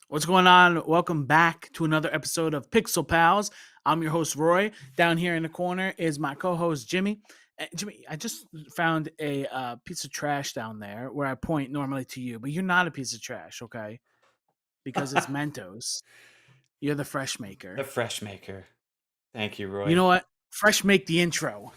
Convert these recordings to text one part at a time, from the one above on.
What's going on? Welcome back to another episode of Pixel Pals. I'm your host, Roy. Down here in the corner is my co host, Jimmy. Jimmy, I just found a piece of trash down there where I point normally to you, but you're not a piece of trash, okay? Because it's Mentos. You're the fresh The maker. fresh maker. Thank you, You Roy. know what? Fresh make the intro.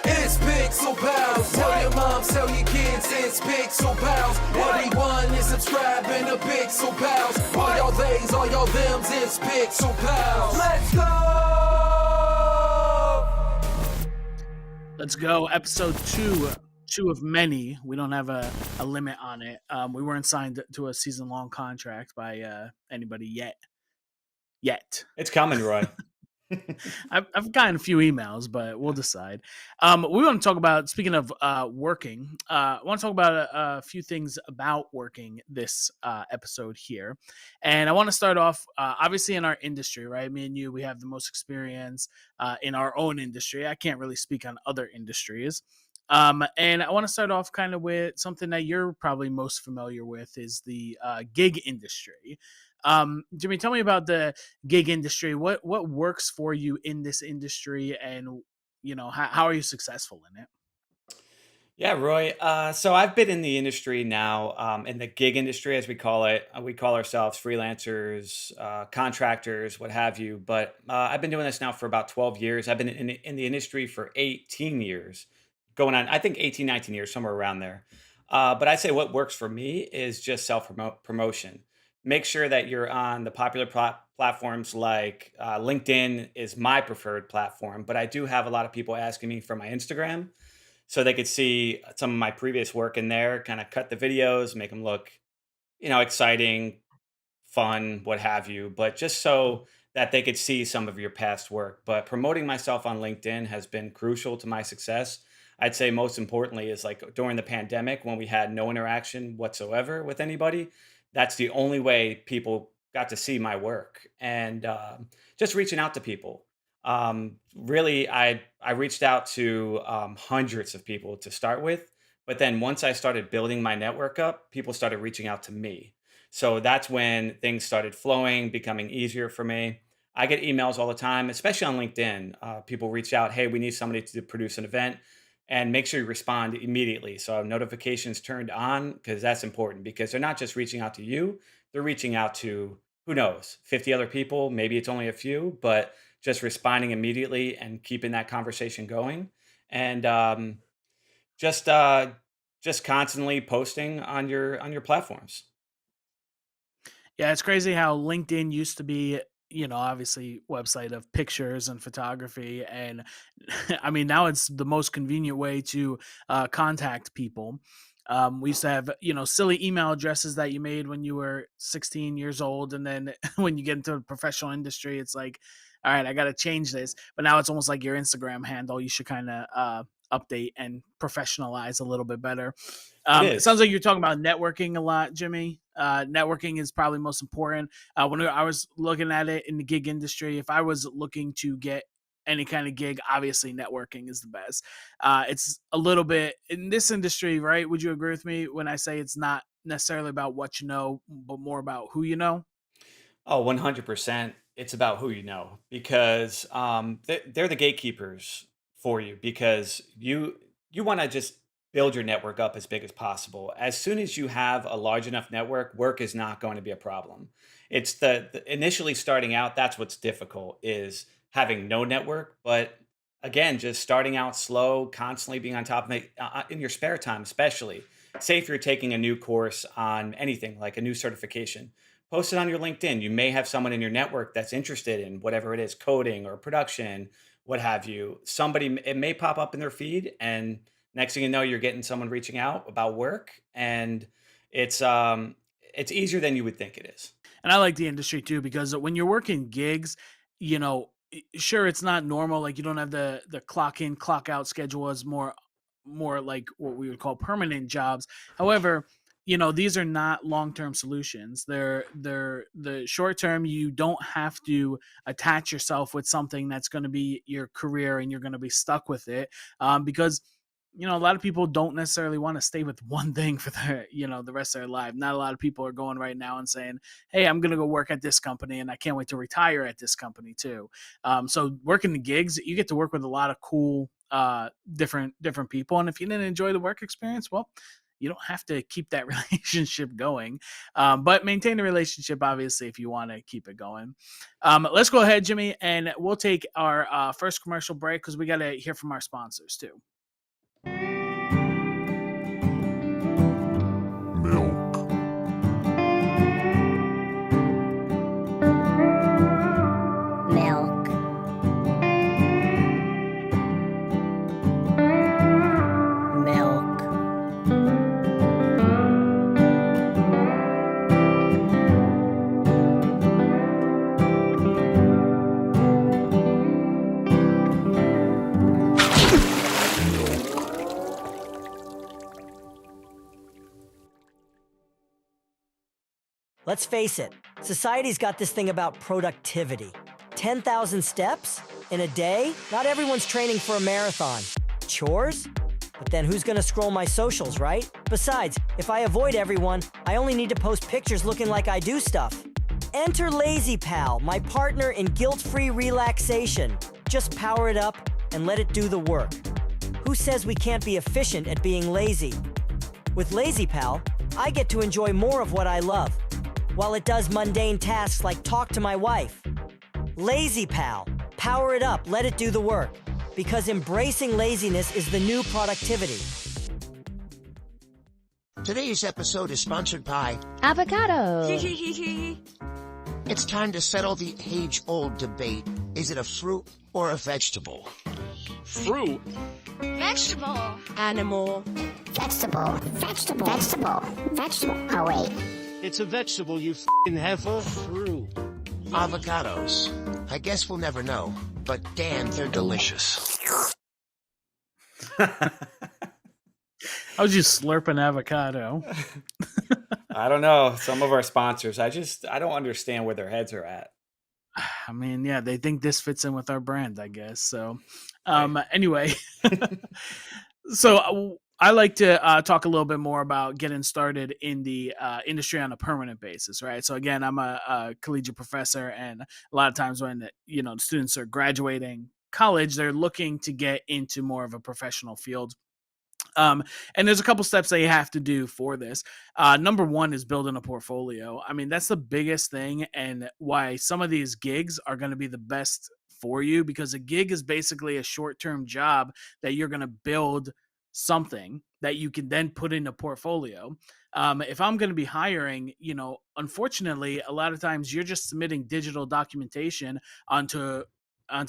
It's Pixel Pals. Tell your mom, tell your kids it's Pixel Pals. Everyone is subscribing to Pixel Pals. All y'all theys, all y'all thems, it's Pixel Pals. Let's go! Let's go. Episode two of many. We don't have a limit on it. We weren't signed to a season long contract by anybody yet. Yet. It's coming, Roy. I've gotten a few emails, but we'll decide. We want to talk about, speaking of working, I want to talk about a few things about working this episode here. And I want to start off, obviously, in our industry, right? Me and you, we have the most experience in our own industry. I can't really speak on other industries. And I want to start off kind of with something that you're probably most familiar with is the gig industry. Jimmy, tell me about the gig industry. What works for you in this industry, and how are you successful in it? Yeah, Roy. So I've been in the industry now, in the gig industry, as we call it. We call ourselves freelancers, contractors, what have you. But I've been doing this now for about 12 years. I've been in the industry for 18 years, going on, I think 18, 19 years, somewhere around there. But I'd say what works for me is just self promotion. Make sure that you're on the popular platforms like LinkedIn is my preferred platform, but I do have a lot of people asking me for my Instagram so they could see some of my previous work in there, kind of cut the videos, make them look, exciting, fun, what have you, but just so that they could see some of your past work. But promoting myself on LinkedIn has been crucial to my success. I'd say most importantly is like during the pandemic when we had no interaction whatsoever with anybody. That's the only way people got to see my work and just reaching out to people. Really, I reached out to hundreds of people to start with, but then once I started building my network up, people started reaching out to me, so that's when things started flowing, becoming easier for me. I get emails all the time, especially on LinkedIn. People reach out, hey, we need somebody to produce an event, and make sure you respond immediately. So I have notifications turned on because that's important because they're not just reaching out to you, they're reaching out to who knows, 50 other people. Maybe it's only a few, but just responding immediately and keeping that conversation going. And just, uh, just constantly posting on your platforms. Yeah, it's crazy how LinkedIn used to be, obviously website of pictures and photography, and I mean now it's the most convenient way to contact people. We used to have, silly email addresses that you made when you were 16 years old, and then when you get into the professional industry, it's like, all right, I got to change this. But now it's almost like your Instagram handle. You should kind of update and professionalize a little bit better. It It sounds is. like you're talking about networking a lot, Jimmy. Networking is probably most important. When I was looking at it in the gig industry, if I was looking to get any kind of gig, obviously networking is the best. It's a little bit in this industry, right? Would you agree with me when I say it's not necessarily about what you know, but more about who you know? Oh, 100%. It's about who you know because they're the gatekeepers for you because you want to just build your network up as big as possible. As soon as you have a large enough network, work is not going to be a problem. It's the initially starting out, that's what's difficult is having no network, but again, just starting out slow, constantly being on top of it in your spare time, especially. Say if you're taking a new course on anything like a new certification, post it on your LinkedIn. You may have someone in your network that's interested in whatever it is, coding or production, what have you. It may pop up in their feed, and next thing you know, you're getting someone reaching out about work, and it's um, it's easier than you would think it is. And I like the industry too because when you're working gigs, sure it's not normal. Like you don't have the clock in clock out schedule as more like what we would call permanent jobs. However, these are not long-term solutions. They're the short term. You don't have to attach yourself with something that's going to be your career and you're going to be stuck with it, because a lot of people don't necessarily want to stay with one thing for their, the rest of their life. Not a lot of people are going right now and saying, "Hey, I'm going to go work at this company, and I can't wait to retire at this company too." So working the gigs, you get to work with a lot of cool, different people, and if you didn't enjoy the work experience, well, you don't have to keep that relationship going, but maintain the relationship obviously if you want to keep it going. Let's go ahead, Jimmy, and we'll take our first commercial break because we got to hear from our sponsors too. Milk. Milk. Milk. Let's face it, society's got this thing about productivity. 10,000 steps in a day? Not everyone's training for a marathon. Chores? But then who's gonna scroll my socials, right? Besides, if I avoid everyone, I only need to post pictures looking like I do stuff. Enter Lazy Pal, my partner in guilt-free relaxation. Just power it up and let it do the work. Who says we can't be efficient at being lazy? With Lazy Pal, I get to enjoy more of what I love, while it does mundane tasks like talk to my wife. Lazy Pal, power it up, let it do the work. Because embracing laziness is the new productivity. Today's episode is sponsored by Avocado. It's time to settle the age-old debate. Is it a fruit or a vegetable? Fruit. Vegetable. Animal. Vegetable. Vegetable. Vegetable. Vegetable. Oh, wait. It's a vegetable, you f***ing heifer. Fruit. Avocados. I guess we'll never know, but damn, they're delicious. I was just slurping avocado. I don't know. Some of our sponsors, I don't understand where their heads are at. I mean, yeah, they think this fits in with our brand, I guess. So, Right. anyway, so I like to talk a little bit more about getting started in the industry on a permanent basis, right? So again, I'm a collegiate professor, and a lot of times when students are graduating college, they're looking to get into more of a professional field. And there's a couple steps that you have to do for this. Number one is building a portfolio. I mean, that's the biggest thing, and why some of these gigs are going to be the best for you, because a gig is basically a short-term job that you're going to build something that you can then put in a portfolio. If I'm going to be hiring, unfortunately, a lot of times you're just submitting digital documentation onto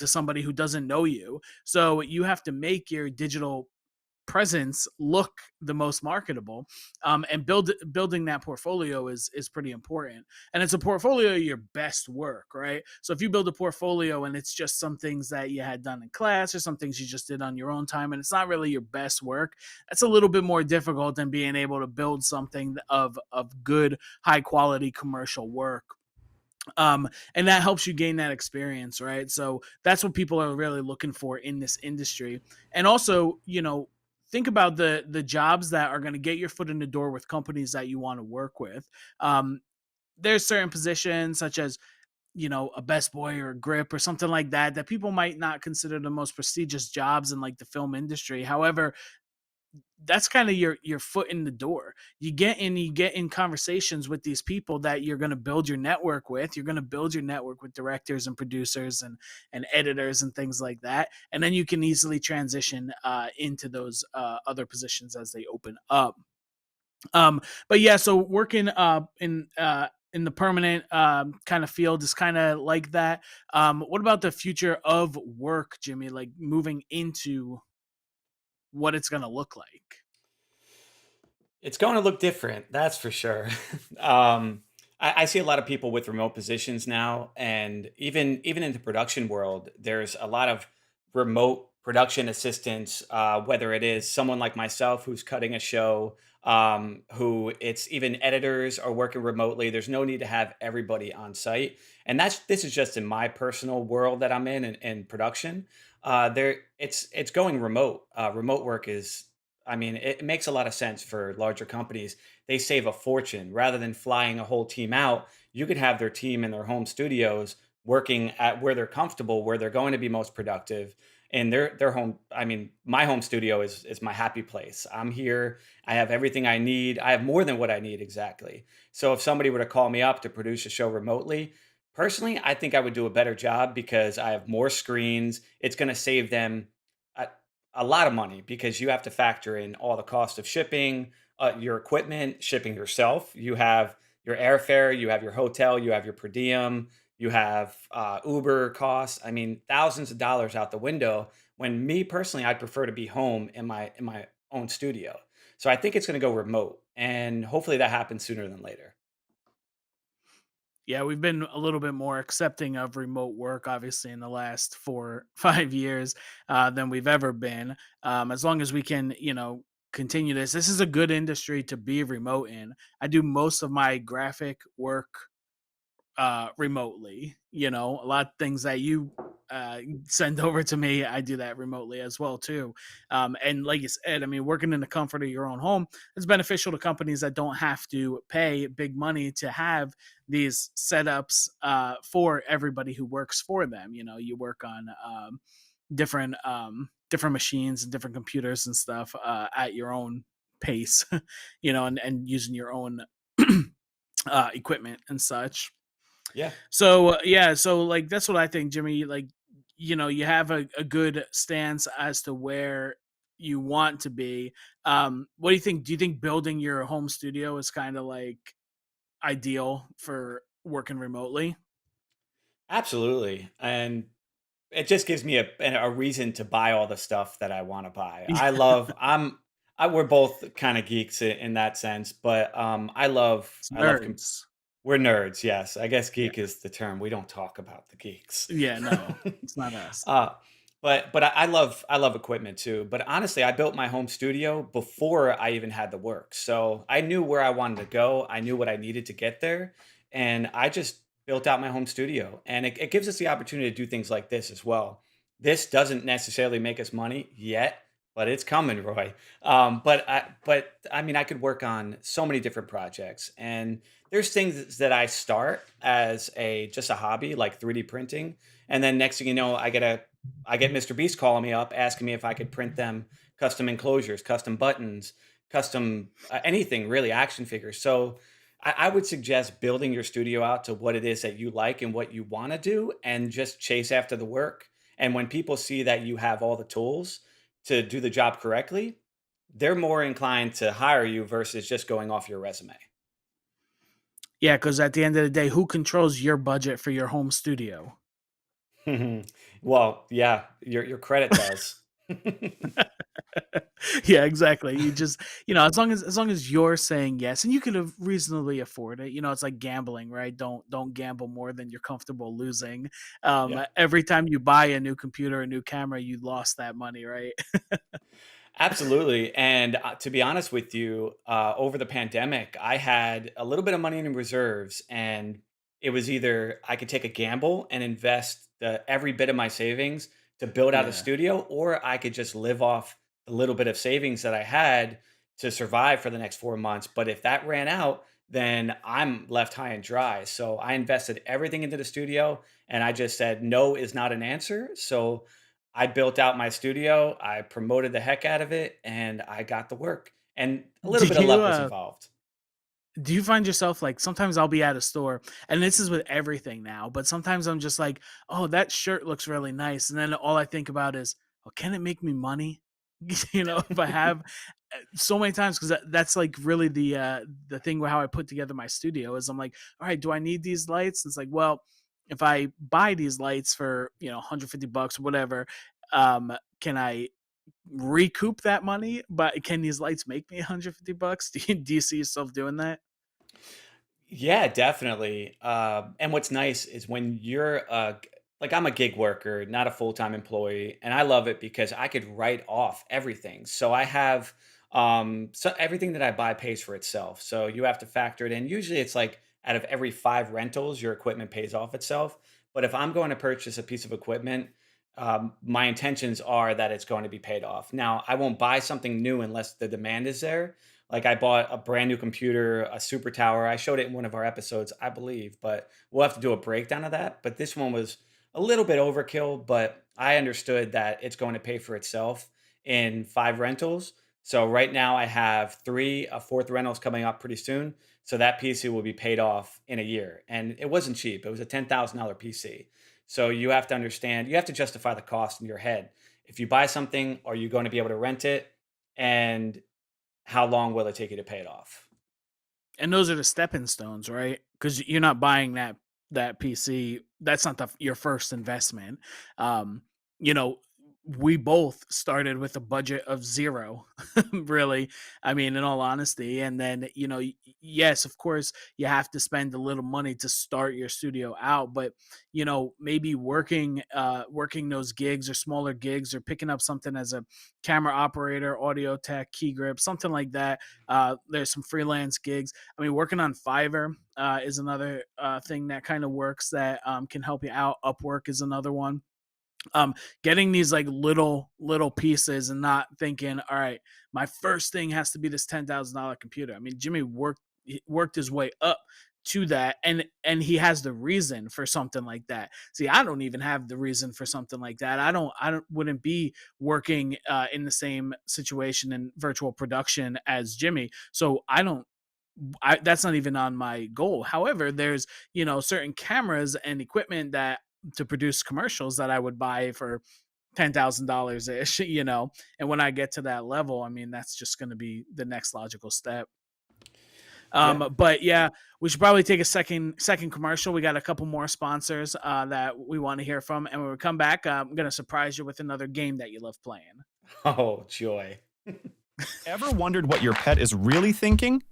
somebody who doesn't know you. So you have to make your digital presence look the most marketable, and building that portfolio is pretty important, and it's a portfolio of your best work, right? So if you build a portfolio and it's just some things that you had done in class or some things you just did on your own time, and it's not really your best work, that's a little bit more difficult than being able to build something of good, high quality commercial work. And that helps you gain that experience, right? So that's what people are really looking for in this industry. And also, think about the jobs that are going to get your foot in the door with companies that you want to work with. There's certain positions such as a best boy or a grip or something like that that people might not consider the most prestigious jobs in like the film industry. However, that's kind of your foot in the door. You get in conversations with these people that you're going to build your network with. You're going to build your network with directors and producers and editors and things like that, and then you can easily transition into those other positions as they open up. But yeah, so working in the permanent kind of field is kind of like that. What about the future of work, Jimmy? Like moving into what it's going to look like? It's going to look different, that's for sure. I see a lot of people with remote positions now, and even in the production world, there's a lot of remote production assistants. Whether it is someone like myself who's cutting a show, who it's even editors are working remotely. There's no need to have everybody on site, and this is just in my personal world that I'm in production. It's going remote. Remote work is I mean, it makes a lot of sense for larger companies. They save a fortune rather than flying a whole team out. You could have their team in their home studios working at where they're comfortable, where they're going to be most productive. And their home, I mean, my home studio is my happy place. I'm here. I have everything I need. I have more than what I need exactly. So if somebody were to call me up to produce a show remotely, personally, I think I would do a better job because I have more screens. It's going to save them a, a lot of money because you have to factor in all the cost of shipping, your equipment, shipping yourself. You have your airfare, you have your hotel, you have your per diem, you have Uber costs. I mean, thousands of dollars out the window. When me personally, I'd prefer to be home in my own studio. So I think it's going to go remote, and hopefully that happens sooner than later. Yeah, we've been a little bit more accepting of remote work, obviously, in the last 4, 5 years than we've ever been. As long as we can, continue this. This is a good industry to be remote in. I do most of my graphic work remotely. A lot of things that you send over to me, I do that remotely as well too. And like you said, I mean, working in the comfort of your own home is beneficial to companies that don't have to pay big money to have these setups for everybody who works for them. You work on different machines and different computers and stuff at your own pace, and using your own equipment and such. Yeah. So yeah, so like that's what I think, Jimmy. Like, you have a good stance as to where you want to be. What do you think? Do you think building your home studio is kind of like ideal for working remotely? Absolutely. And it just gives me a reason to buy all the stuff that I want to buy. We're both kind of geeks in that sense, but It's I love nerds. we're nerds, yes. I guess Yeah. geek is the term. We don't talk about the geeks. Yeah. No, it's not us. uh, but I love equipment too. But honestly, I built my home studio before I even had the work, so I knew where I wanted to go. I knew what I needed to get there, and I just built out my home studio. And it gives us the opportunity to do things like this as well. This doesn't necessarily make us money yet, but it's coming, Roy. But I mean, I could work on so many different projects, and there's things that I start as a just a hobby, like 3D printing, and then next thing you know, I get Mr. Beast calling me up asking me if I could print them custom enclosures, custom buttons, custom anything really, action figures. So I would suggest building your studio out to what it is that you like and what you want to do, and just chase after the work. And when people see that you have all the tools to do the job correctly, they're more inclined to hire you versus just going off your resume. Yeah, because at the end of the day, who controls your budget for your home studio? Well, yeah, your credit does. Yeah, exactly. You just, as long as you're saying yes, and you can reasonably afford it. It's like gambling, right? Don't gamble more than you're comfortable losing. Yeah. Every time you buy a new computer, a new camera, you lost that money, right? Absolutely. And to be honest with you, over the pandemic, I had a little bit of money in reserves, and it was either I could take a gamble and invest every bit of my savings to build out a Yeah. studio, or I could just live off the little bit of savings that I had to survive for the next 4 months. But if that ran out, then I'm left high and dry. So I invested everything into the studio, and I just said no is not an answer. So I built out my studio, I promoted the heck out of it, and I got the work. And a Do little bit of you luck was uh involved. do you find yourself like sometimes I'll be at a store and this is with everything now, but sometimes I'm just like, oh, that shirt looks really nice. And then all I think about is, oh, can it make me money? If I have so many times, because that's like really the thing with how I put together my studio is I'm like, all right, do I need these lights? It's like, well, if I buy these lights for 150 bucks or whatever, can I recoup that money? But can these lights make me 150 bucks? Do you see yourself doing that? Yeah, definitely. And what's nice is when like I'm a gig worker, not a full-time employee, and I love it because I could write off everything. So I have so everything that I buy pays for itself. So you have to factor it in. Usually it's like out of every 5 rentals, your equipment pays off itself. But if I'm going to purchase a piece of equipment, my intentions are that it's going to be paid off. Now, I won't buy something new unless the demand is there. Like I bought a brand new computer, a super tower. I showed it in one of our episodes, I believe, but we'll have to do a breakdown of that. But this one was a little bit overkill, but I understood that it's going to pay for itself in 5 rentals. So right now I have three, a fourth rental is coming up pretty soon. So that PC will be paid off in a year. And it wasn't cheap. It was a $10,000 PC. So you have to understand, you have to justify the cost in your head. If you buy something, are you going to be able to rent it? And how long will it take you to pay it off? And those are the stepping stones, right? Because you're not buying that PC. That's not your first investment. You know, we both started with a budget of zero, really. I mean, in all honesty. And then, yes, of course, you have to spend a little money to start your studio out, but maybe working those gigs or smaller gigs, or picking up something as a camera operator, audio tech, key grip, something like that. There's some freelance gigs. I mean, working on Fiverr is another thing that kind of works, that can help you out. Upwork is another one. Getting these like little pieces and not thinking, all right, my first thing has to be this $10,000 computer. I mean, Jimmy worked his way up to that, and he has the reason for something like that. See, I don't even have the reason for something like that. I wouldn't be working in the same situation in virtual production as Jimmy. So that's not even on my goal. However, there's certain cameras and equipment that to produce commercials that I would buy for $10,000 ish, and when I get to that level, I mean, that's just going to be the next logical step. But yeah, we should probably take a second commercial. We got a couple more sponsors that we want to hear from, and when we come back, I'm going to surprise you with another game that you love playing. Oh, joy. Ever wondered what your pet is really thinking?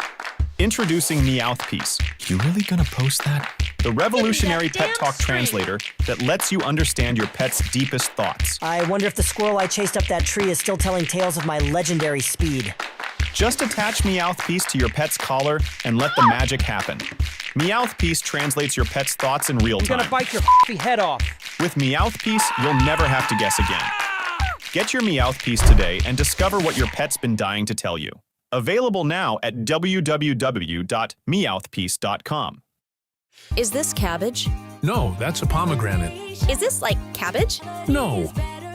Introducing Meowthpiece. You really gonna post that? The revolutionary pet talk translator that lets you understand your pet's deepest thoughts. I wonder if the squirrel I chased up that tree is still telling tales of my legendary speed. Just attach Meowthpiece to your pet's collar and let the magic happen. Meowthpiece translates your pet's thoughts in real time. I'm gonna bite your head off. With Meowthpiece, you'll never have to guess again. Get your Meowthpiece today and discover what your pet's been dying to tell you. Available now at www.meowthpiece.com. Is this cabbage? No, that's a pomegranate. Is this like cabbage? No,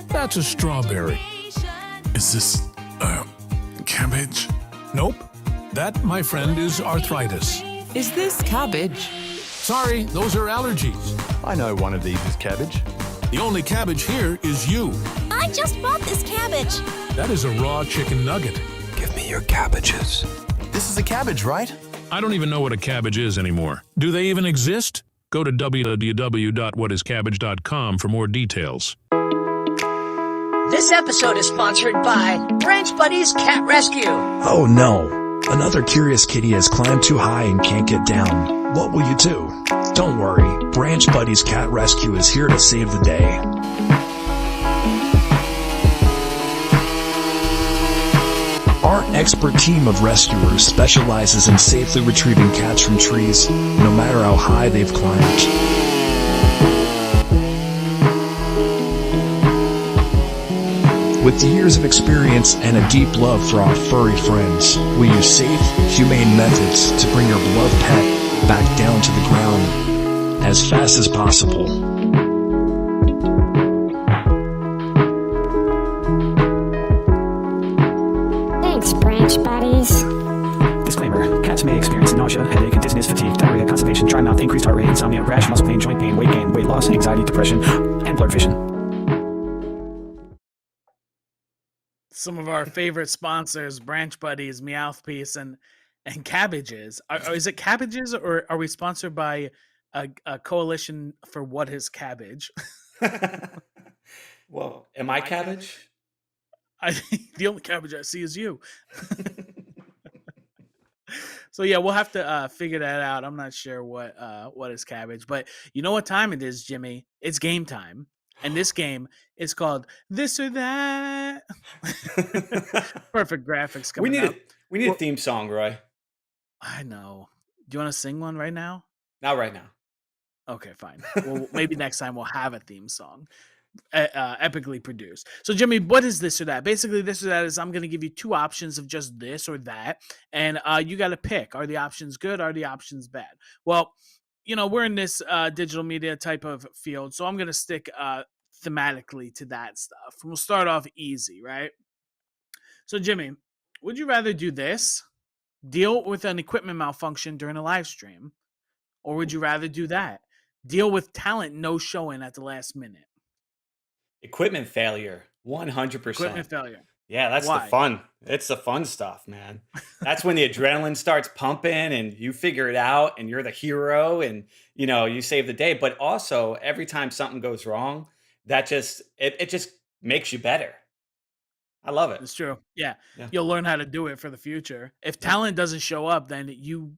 that's a strawberry. Is this, cabbage? Nope. That, my friend, is arthritis. Is this cabbage? Sorry, those are allergies. I know one of these is cabbage. The only cabbage here is you. I just bought this cabbage. That is a raw chicken nugget. Give me your cabbages. This is a cabbage, right? I don't even know what a cabbage is anymore. Do they even exist? Go to www.whatiscabbage.com for more details. This episode is sponsored by Branch Buddies Cat Rescue. Oh no, another curious kitty has climbed too high and can't get down. What will you do? Don't worry, Branch Buddies Cat Rescue is here to save the day. Our expert team of rescuers specializes in safely retrieving cats from trees, no matter how high they've climbed. With years of experience and a deep love for our furry friends, we use safe, humane methods to bring your beloved pet back down to the ground as fast as possible. Branch Buddies. Disclaimer. Cats may experience nausea, headache, dizziness, fatigue, diarrhea, constipation, dry mouth, increased heart rate, insomnia, rash, muscle pain, joint pain, weight gain, weight loss, anxiety, depression, and blurred vision. Some of our favorite sponsors, Branch Buddies, Meowthpiece, and Cabbages. Is it Cabbages, or are we sponsored by a coalition for what is cabbage? Well, am I cabbage? The only cabbage I see is you. So yeah, we'll have to figure that out. I'm not sure what is cabbage, but you know what time it is, Jimmy? It's game time, and this game is called This or That. Perfect graphics coming up. We need a theme song, Roy. I know. Do you want to sing one right now? Not right now. Okay, fine. Well, maybe next time we'll have a theme song. epically produced. So, Jimmy, what is this or that? Basically, this or that is I'm going to give you two options of just this or that, and you got to pick. Are the options good? Are the options bad? Well, we're in this digital media type of field, so I'm going to stick thematically to that stuff. We'll start off easy, right? So, Jimmy, would you rather do this, deal with an equipment malfunction during a live stream, or would you rather do that, deal with talent no showing at the last minute? Equipment failure, Equipment 100%. failure. Yeah, that's the Why? fun. It's the fun stuff, man. That's when the adrenaline starts pumping and you figure it out and you're the hero and you save the day. But also every time something goes wrong, that it just makes you better. I love it. It's true. Yeah. Yeah. You'll learn how to do it for the future. If talent doesn't show up, then you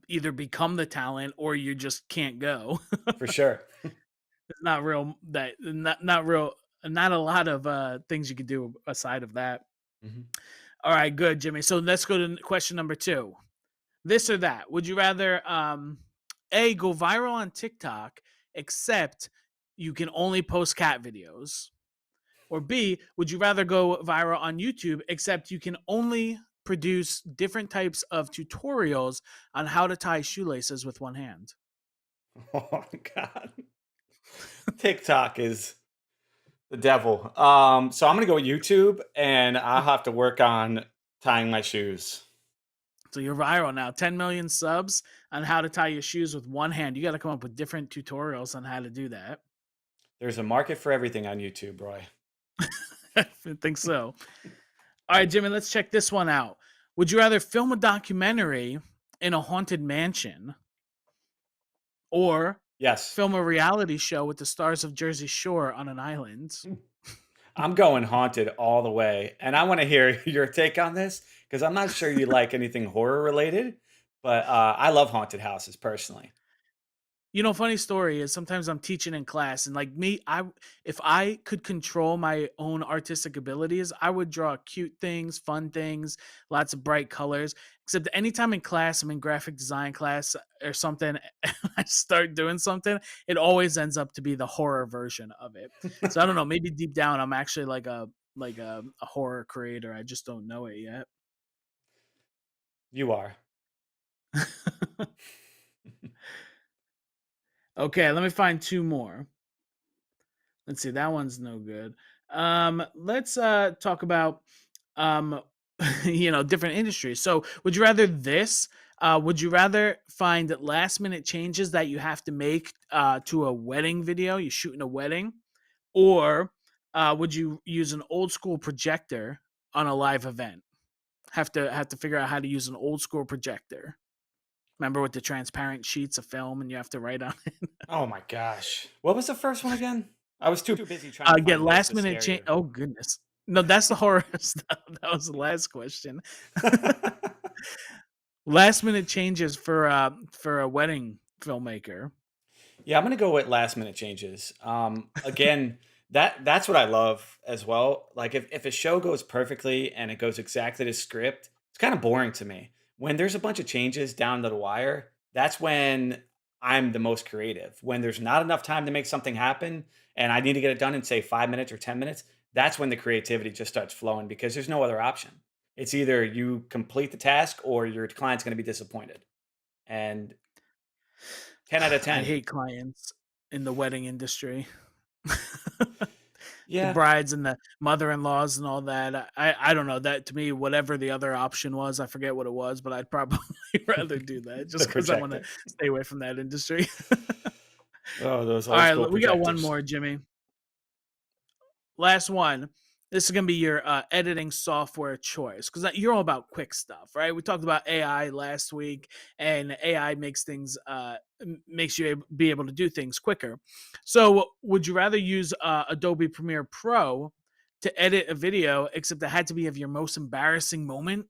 either become the talent or you just can't go. For sure. It's not real not a lot of things you could do aside of that. Mhm. All right, good, Jimmy. So let's go to question number 2. This or that. Would you rather A, go viral on TikTok, except you can only post cat videos? Or B, would you rather go viral on YouTube, except you can only produce different types of tutorials on how to tie shoelaces with one hand? Oh God. TikTok is the devil. So I'm gonna go with YouTube and I'll have to work on tying my shoes. So you're viral now. 10 million subs on how to tie your shoes with one hand. You got to come up with different tutorials on how to do that. There's a market for everything on YouTube, Roy. I think so. All right, Jimmy, let's check this one out. Would you rather film a documentary in a haunted mansion or Yes. film a reality show with the stars of Jersey Shore on an island? I'm going haunted all the way. And I want to hear your take on this because I'm not sure you like anything horror related, but I love haunted houses personally. Funny story is sometimes I'm teaching in class and like me, if I could control my own artistic abilities, I would draw cute things, fun things, lots of bright colors. Except anytime in class, I'm in graphic design class or something, and I start doing something, it always ends up to be the horror version of it. So I don't know, maybe deep down I'm actually like a horror creator. I just don't know it yet. You are. Okay, let me find 2 more. Let's see, that one's no good. Let's talk about different industries. So, would you rather this? Would you rather find last minute changes that you have to make to a wedding video? You shooting a wedding, or would you use an old school projector on a live event? Have to figure out how to use an old school projector. Remember with the transparent sheets of film and you have to write on it? Oh my gosh. What was the first one again? I was too busy trying to Get find ways last to minute scare change. Oh goodness, no, that's the horror stuff. That was the last question. you. Last minute changes for a wedding filmmaker. Yeah, I'm gonna go with last minute changes. Again, that's what I love as well. Like if a show goes perfectly and it goes exactly to script, it's kind of boring to me. When there's a bunch of changes down to the wire, that's when I'm the most creative. When there's not enough time to make something happen and I need to get it done in say 5 minutes or 10 minutes, that's when the creativity just starts flowing because there's no other option. It's either you complete the task or your client's going to be disappointed. And 10 out of I 10. hate clients in the wedding industry. The Yeah, brides and the mother-in-laws and all that. I don't know, that to me, whatever the other option was, I forget what it was, but I'd probably rather do that the just because I want to projector. stay away from that industry. Oh, those All old right, school we got one projectors. more, Jimmy. Last one. This is gonna be your editing software choice because you're all about quick stuff, right? We talked about AI last week, and AI makes things makes you be able to do things quicker. So, would you rather use Adobe Premiere Pro to edit a video, except it had to be of your most embarrassing moment,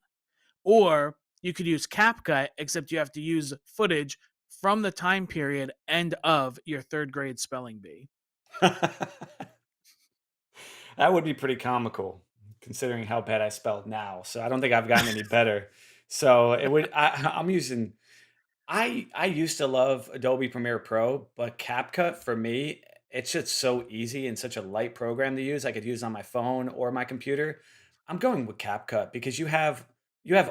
or you could use CapCut, except you have to use footage from the time period end of your 3rd grade spelling bee? That would be pretty comical considering how bad I spelled now. So I don't think I've gotten any better. So it would I'm using I used to love Adobe Premiere Pro, but CapCut for me it's just so easy and such a light program to use. I could use on my phone or my computer. I'm going with CapCut because you have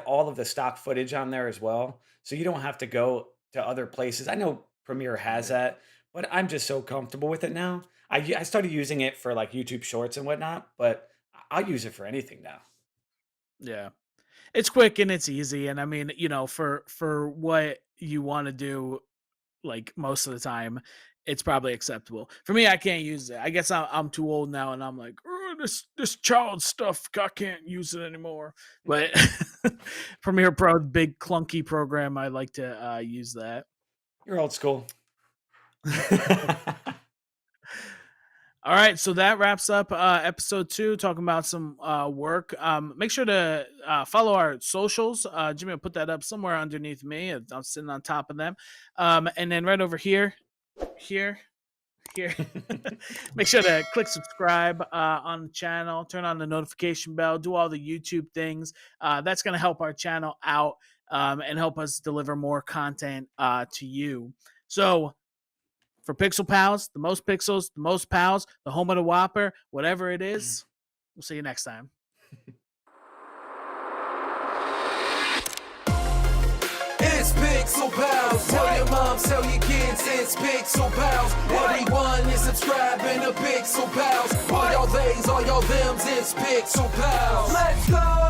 all of the stock footage on there as well, so you don't have to go to other places. I know Premiere has that, but I'm just so comfortable with it now. I started using it for like YouTube Shorts and whatnot, but I'll use it for anything now. Yeah. It's quick and it's easy. And I mean, for what you want to do, like most of the time, it's probably acceptable. For me, I can't use it. I guess I'm too old now, and I'm like, "Oh, this child stuff, I can't use it anymore." But Premiere Pro, big clunky program, I like to use that. You're old school. All right, so that wraps up episode 2, talking about some work. Make sure to follow our socials. Jimmy will put that up somewhere underneath me. I'm sitting on top of them. And then right over here. Make sure to click subscribe on the channel, turn on the notification bell, do all the YouTube things. That's going to help our channel out and help us deliver more content to you. So, for Pixel Pals, the most pixels, the most pals, the home of the Whopper, whatever it is, we'll see you next time. It's Pixel Pals. Tell your mom, tell your kids, it's Pixel Pals. Everyone is subscribing to Pixel Pals. All y'all theys, all y'all thems, it's Pixel Pals. Let's go!